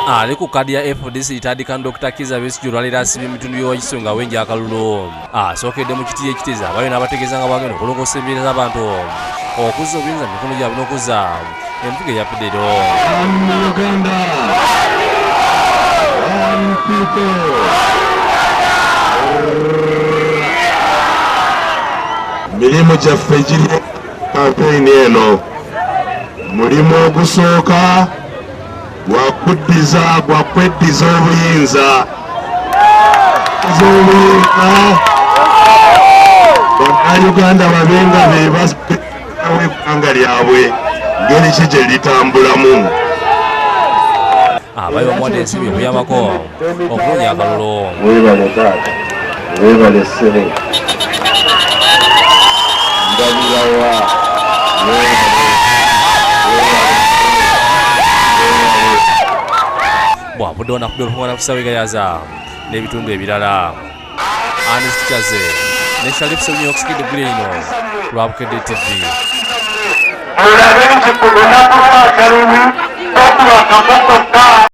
ali ku kadi ya FDC itandika Dr. Col.Besigye olwaliro asibye emitundu y'Owakiso nga wenja akalulu asookedde mu kiti ekitiza abayo n'abategeeza nga bagenda okulongoosa embeera z'abantu okuzza obuyinza mu mikono gyabwe n'okuzza empuga eya Bukedde. Mirimu gyaffe giri kampeyini eno mulimu ogusooka gwakweddiza obuyinza Bannayuganda babenga bebawe eggwanga lyabwe ngeri ki gye litambulamu. Abayo omwadde ensibi okuyambako okulonda akalulu. Weebale taata, weebale ssebo, ndabirawa bw'avuddewo nakudde olukungaana ku Ssaabagayaza n'ebitundu ebirala. Anisikyaze ne Sharifu New York City Green lwa Bukedde TV. Olabe nti ku lunaku lwa akalulu